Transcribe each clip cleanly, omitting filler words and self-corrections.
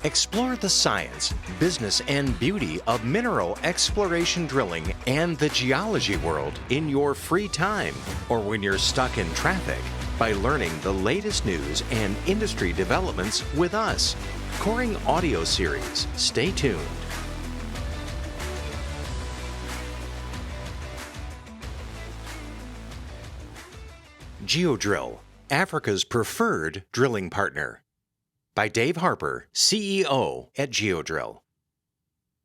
Explore the science, business, and beauty of mineral exploration drilling and the geology world in your free time or when you're stuck in traffic by learning the latest news and industry developments with us. Coring Audio Series. Stay tuned. Geodrill, Africa's preferred drilling partner. By Dave Harper, CEO at Geodrill.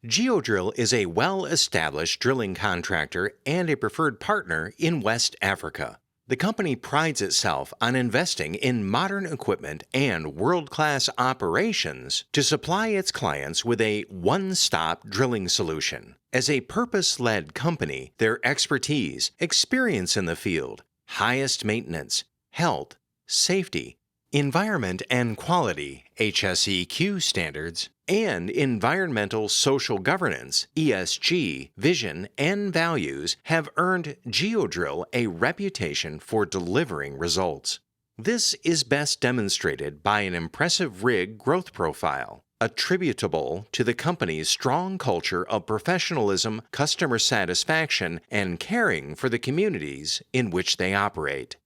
Geodrill is a well-established drilling contractor and a preferred partner in West Africa. The company prides itself on investing in modern equipment and world-class operations to supply its clients with a one-stop drilling solution. As a purpose-led company, their expertise, experience in the field, highest maintenance, health, safety, environment and quality (HSEQ) standards, and environmental social governance (ESG) vision and values have earned Geodrill a reputation for delivering results. This is best demonstrated by an impressive rig growth profile, attributable to the company's strong culture of professionalism, customer satisfaction, and caring for the communities in which they operate.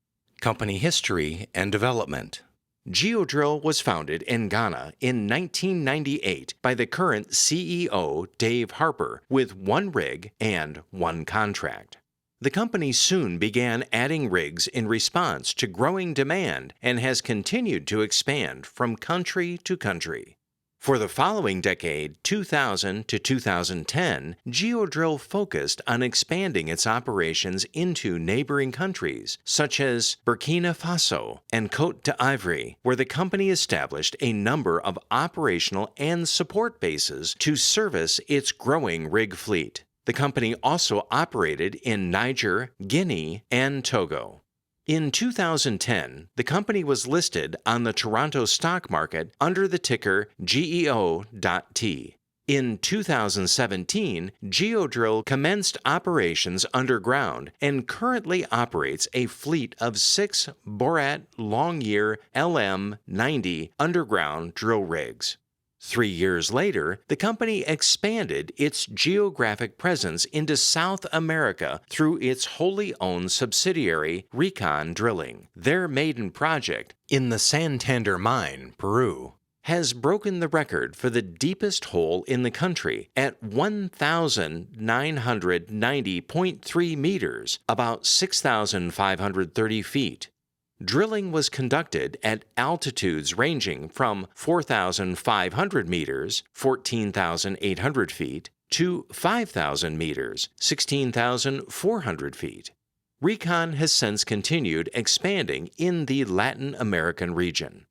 Company history and development. Geodrill was founded in Ghana in 1998 by the current CEO, Dave Harper, with one rig and one contract. The company soon began adding rigs in response to growing demand and has continued to expand from country to country. For the following decade, 2000 to 2010, Geodrill focused on expanding its operations into neighboring countries, such as Burkina Faso and Côte d'Ivoire, where the company established a number of operational and support bases to service its growing rig fleet. The company also operated in Niger, Guinea, and Togo. In 2010, the company was listed on the Toronto stock market under the ticker GEO.T. In 2017, Geodrill commenced operations underground and currently operates a fleet of 6 Borat Longyear LM-90 underground drill rigs. 3 years later, the company expanded its geographic presence into South America through its wholly owned subsidiary, Recon Drilling. Their maiden project, in the Santander Mine, Peru, has broken the record for the deepest hole in the country at 1,990.3 meters, about 6,530 feet. Drilling was conducted at altitudes ranging from 4,500 meters, 14,800 feet, to 5,000 meters, 16,400 feet. Recon has since continued expanding in the Latin American region.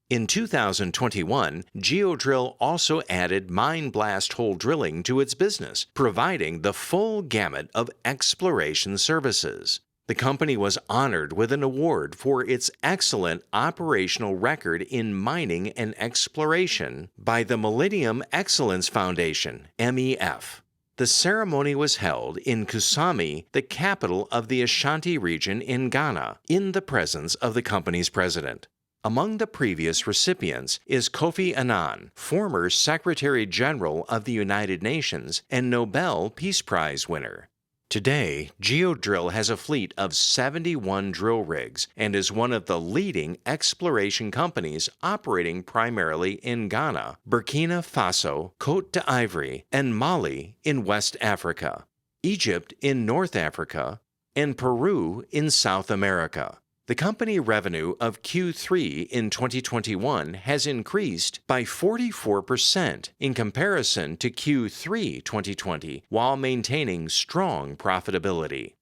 In 2021, Geodrill also added mine blast hole drilling to its business, providing the full gamut of exploration services. The company was honored with an award for its excellent operational record in mining and exploration by the Millennium Excellence Foundation, MEF. The ceremony was held in Kusami, the capital of the Ashanti region in Ghana, in the presence of the company's president. Among the previous recipients is Kofi Annan, former Secretary General of the United Nations and Nobel Peace Prize winner. Today, Geodrill has a fleet of 71 drill rigs and is one of the leading exploration companies operating primarily in Ghana, Burkina Faso, Côte d'Ivoire, and Mali in West Africa, Egypt in North Africa, and Peru in South America. The company revenue of Q3 in 2021 has increased by 44% in comparison to Q3 2020 while maintaining strong profitability.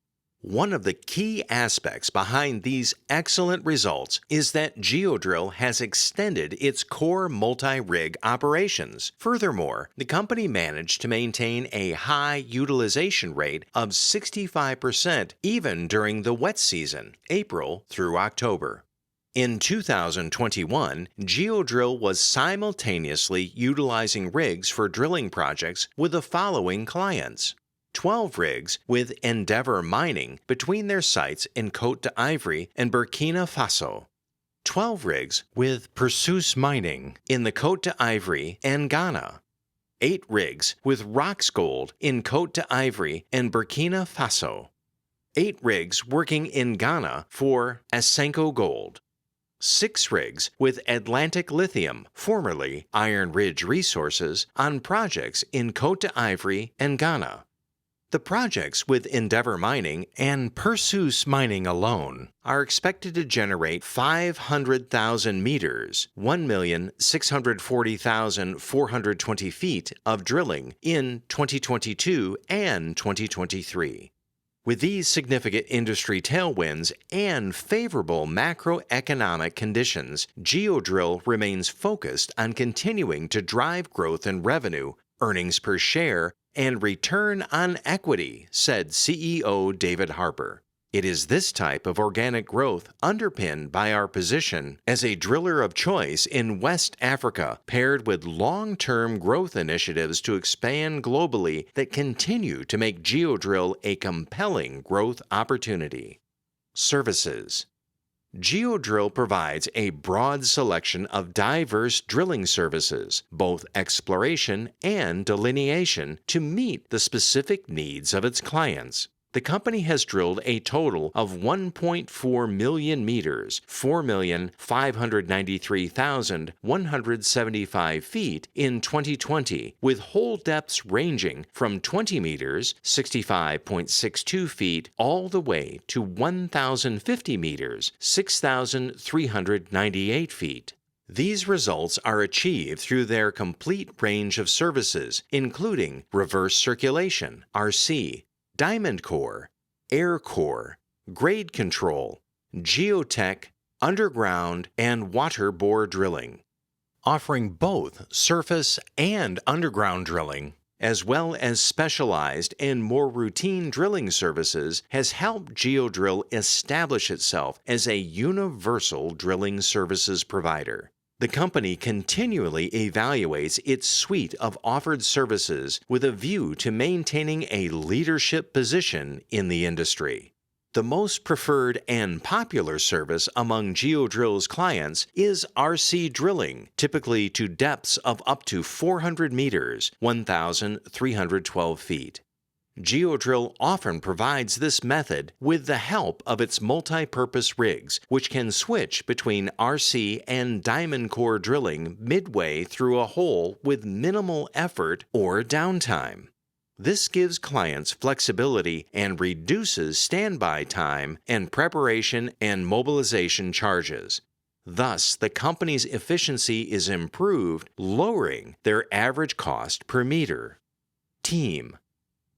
One of the key aspects behind these excellent results is that Geodrill has extended its core multi-rig operations. Furthermore, the company managed to maintain a high utilization rate of 65% even during the wet season, April through October. In 2021, Geodrill was simultaneously utilizing rigs for drilling projects with the following clients: 12 rigs with Endeavour Mining between their sites in Côte d'Ivoire and Burkina Faso, 12 rigs with Perseus Mining in the Côte d'Ivoire and Ghana, 8 rigs with Rox Gold in Côte d'Ivoire and Burkina Faso, 8 rigs working in Ghana for Asenco Gold, 6 rigs with Atlantic Lithium, formerly Iron Ridge Resources, on projects in Côte d'Ivoire and Ghana. The projects with Endeavour Mining and Perseus Mining alone are expected to generate 500,000 meters, 1,640,420 feet of drilling in 2022 and 2023. With these significant industry tailwinds and favorable macroeconomic conditions, Geodrill remains focused on continuing to drive growth in revenue, earnings per share, and return on equity, said CEO David Harper. It is this type of organic growth, underpinned by our position as a driller of choice in West Africa, paired with long-term growth initiatives to expand globally, that continue to make Geodrill a compelling growth opportunity. Services. Geodrill provides a broad selection of diverse drilling services, both exploration and delineation, to meet the specific needs of its clients. The company has drilled a total of 1.4 million meters, 4,593,175 feet in 2020, with hole depths ranging from 20 meters, 65.62 feet, all the way to 1,050 meters, 6,398 feet. These results are achieved through their complete range of services, including reverse circulation, RC, diamond core, air core, grade control, geotech, underground, and water bore drilling. Offering both surface and underground drilling, as well as specialized and more routine drilling services, has helped Geodrill establish itself as a universal drilling services provider. The company continually evaluates its suite of offered services with a view to maintaining a leadership position in the industry. The most preferred and popular service among Geodrill's clients is RC drilling, typically to depths of up to 400 meters, 1,312 feet. Geodrill often provides this method with the help of its multi-purpose rigs, which can switch between RC and diamond core drilling midway through a hole with minimal effort or downtime. This gives clients flexibility and reduces standby time and preparation and mobilization charges. Thus, the company's efficiency is improved, lowering their average cost per meter. Team.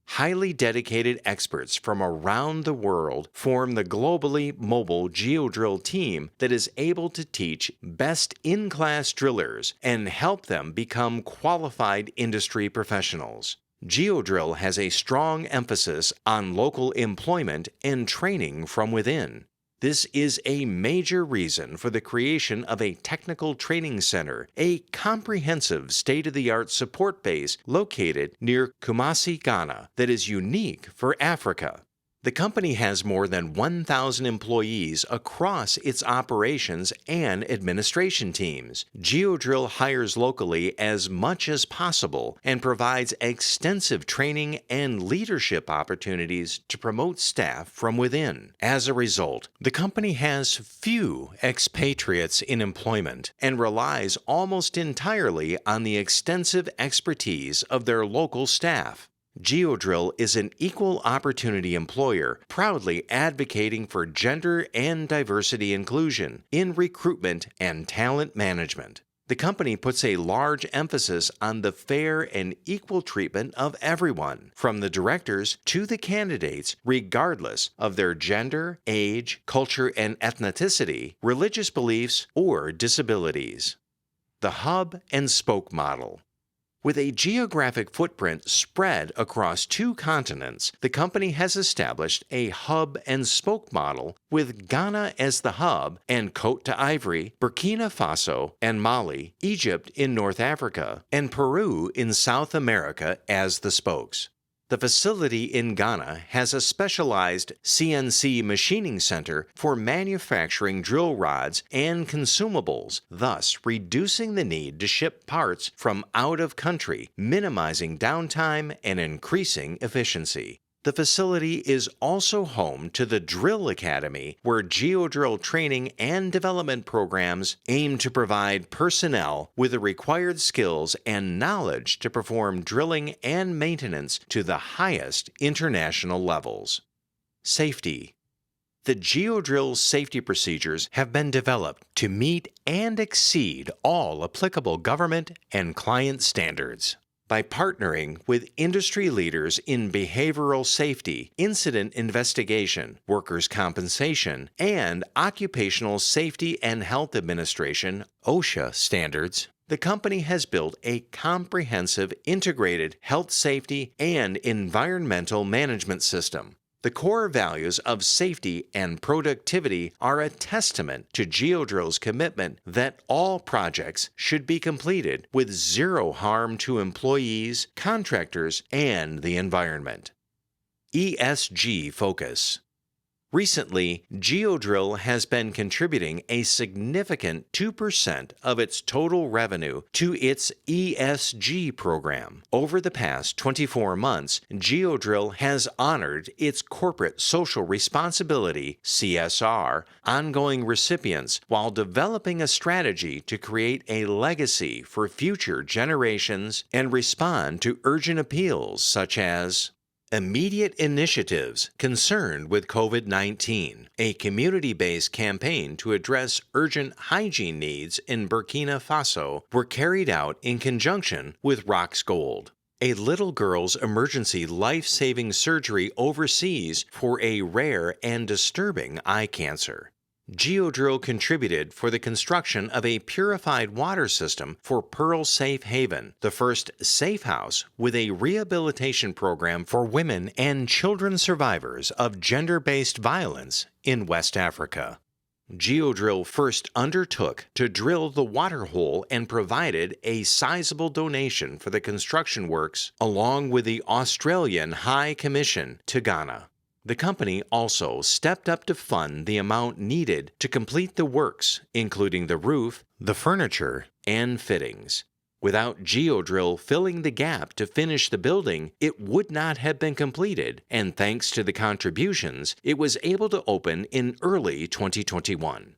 Highly dedicated experts from around the world form the globally mobile Geodrill team that is able to teach best-in-class drillers and help them become qualified industry professionals. Geodrill has a strong emphasis on local employment and training from within. This is a major reason for the creation of a technical training center, a comprehensive state-of-the-art support base located near Kumasi, Ghana, that is unique for Africa. The company has more than 1,000 employees across its operations and administration teams. Geodrill hires locally as much as possible and provides extensive training and leadership opportunities to promote staff from within. As a result, the company has few expatriates in employment and relies almost entirely on the extensive expertise of their local staff. Geodrill is an equal opportunity employer, proudly advocating for gender and diversity inclusion in recruitment and talent management. The company puts a large emphasis on the fair and equal treatment of everyone, from the directors to the candidates, regardless of their gender, age, culture and ethnicity, religious beliefs, or disabilities. The hub and spoke model. With a geographic footprint spread across 2 continents, the company has established a hub and spoke model with Ghana as the hub and Côte d'Ivoire, Burkina Faso, and Mali, Egypt in North Africa, and Peru in South America as the spokes. The facility in Ghana has a specialized CNC machining center for manufacturing drill rods and consumables, thus reducing the need to ship parts from out of country, minimizing downtime and increasing efficiency. The facility is also home to the Drill Academy, where Geodrill training and development programs aim to provide personnel with the required skills and knowledge to perform drilling and maintenance to the highest international levels. Safety. The Geodrill safety procedures have been developed to meet and exceed all applicable government and client standards. By partnering with industry leaders in behavioral safety, incident investigation, workers' compensation, and Occupational Safety and Health Administration (OSHA) standards, the company has built a comprehensive integrated health safety and environmental management system. The core values of safety and productivity are a testament to Geodrill's commitment that all projects should be completed with zero harm to employees, contractors, and the environment. ESG focus. Recently, Geodrill has been contributing a significant 2% of its total revenue to its ESG program. Over the past 24 months, Geodrill has honored its corporate social responsibility (CSR) ongoing recipients while developing a strategy to create a legacy for future generations and respond to urgent appeals such as immediate initiatives concerned with COVID-19, a community-based campaign to address urgent hygiene needs in Burkina Faso, were carried out in conjunction with Rocks Gold, a little girl's emergency life-saving surgery overseas for a rare and disturbing eye cancer. Geodrill contributed for the construction of a purified water system for Pearl Safe Haven, the first safe house with a rehabilitation program for women and children survivors of gender-based violence in West Africa. Geodrill first undertook to drill the water hole and provided a sizable donation for the construction works along with the Australian High Commission to Ghana. The company also stepped up to fund the amount needed to complete the works, including the roof, the furniture, and fittings. Without Geodrill filling the gap to finish the building, it would not have been completed, and thanks to the contributions, it was able to open in early 2021.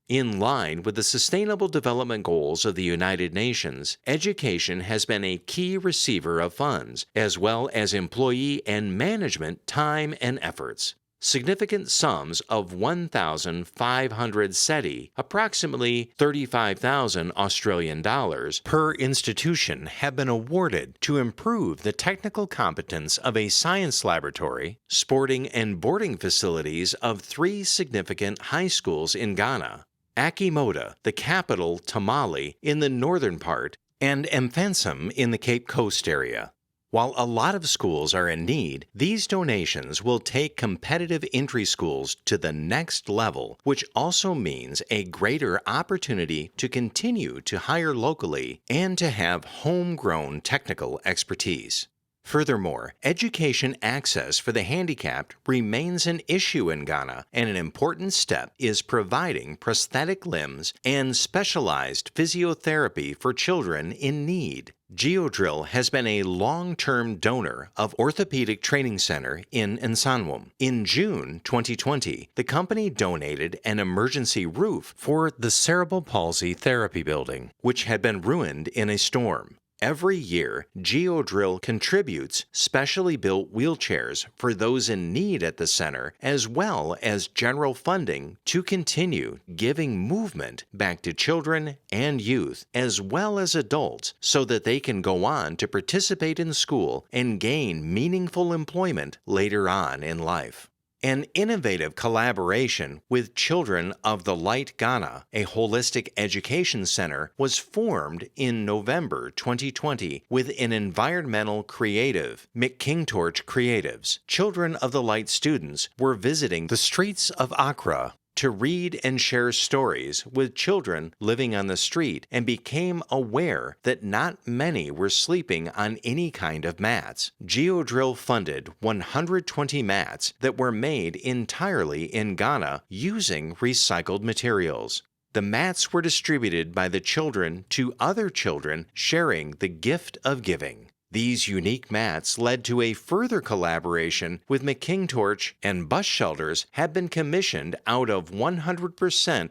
In line with the Sustainable Development Goals of the United Nations, education has been a key receiver of funds, as well as employee and management time and efforts. Significant sums of 1,500 SETI, approximately 35,000 Australian dollars, per institution have been awarded to improve the technical competence of a science laboratory, sporting and boarding facilities of 3 significant high schools in Ghana: Akimoda, the capital Tamale in the northern part, and Mfansam in the Cape Coast area. While a lot of schools are in need, these donations will take competitive entry schools to the next level, which also means a greater opportunity to continue to hire locally and to have homegrown technical expertise. Furthermore, education access for the handicapped remains an issue in Ghana, and an important step is providing prosthetic limbs and specialized physiotherapy for children in need. Geodrill has been a long-term donor of Orthopedic Training Center in Nsanwum. In June 2020, the company donated an emergency roof for the Cerebral Palsy Therapy Building, which had been ruined in a storm. Every year, Geodrill contributes specially built wheelchairs for those in need at the center, as well as general funding to continue giving movement back to children and youth, as well as adults, so that they can go on to participate in school and gain meaningful employment later on in life. An innovative collaboration with Children of the Light Ghana, a holistic education center, was formed in November 2020 with an environmental creative, McKingtorch Creatives. Children of the Light students were visiting the streets of Accra, to read and share stories with children living on the street and became aware that not many were sleeping on any kind of mats. Geodrill funded 120 mats that were made entirely in Ghana using recycled materials. The mats were distributed by the children to other children, sharing the gift of giving. These unique mats led to a further collaboration with McKingtorch, and bus shelters have been commissioned out of 100%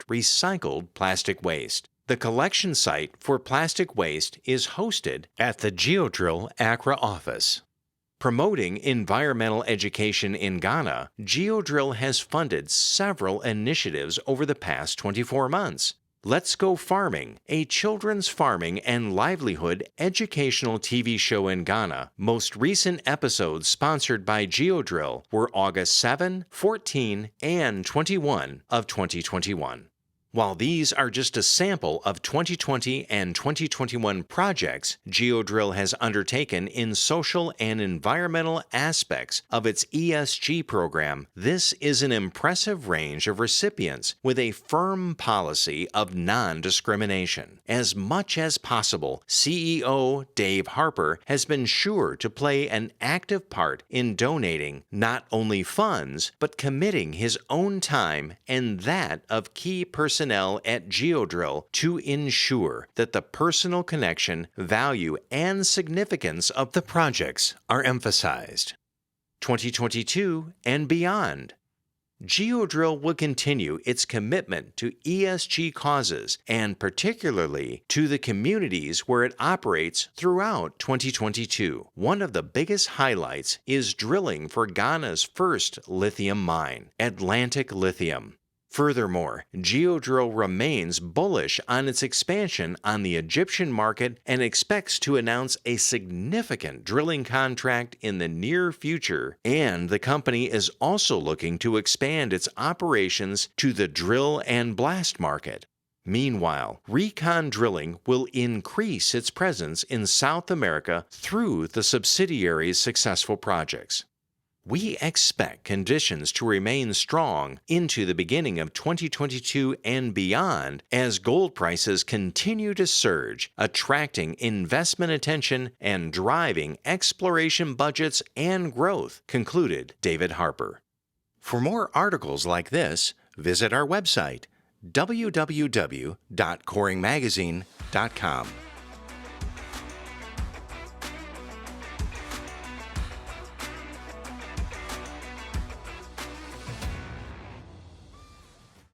recycled plastic waste. The collection site for plastic waste is hosted at the Geodrill Accra office. Promoting environmental education in Ghana, Geodrill has funded several initiatives over the past 24 months. Let's Go Farming, a children's farming and livelihood educational TV show in Ghana. Most recent episodes sponsored by Geodrill were August 7, 14, and 21 of 2021. While these are just a sample of 2020 and 2021 projects Geodrill has undertaken in social and environmental aspects of its ESG program, this is an impressive range of recipients with a firm policy of non-discrimination. As much as possible, CEO Dave Harper has been sure to play an active part in donating not only funds, but committing his own time and that of key personnel at Geodrill to ensure that the personal connection, value, and significance of the projects are emphasized. 2022 and beyond. Geodrill will continue its commitment to ESG causes and particularly to the communities where it operates throughout 2022. One of the biggest highlights is drilling for Ghana's first lithium mine, Atlantic Lithium. Furthermore, Geodrill remains bullish on its expansion on the Egyptian market and expects to announce a significant drilling contract in the near future, and the company is also looking to expand its operations to the drill and blast market. Meanwhile, Recon Drilling will increase its presence in South America through the subsidiary's successful projects. We expect conditions to remain strong into the beginning of 2022 and beyond as gold prices continue to surge, attracting investment attention and driving exploration budgets and growth, concluded David Harper. For more articles like this, visit our website, www.coringmagazine.com.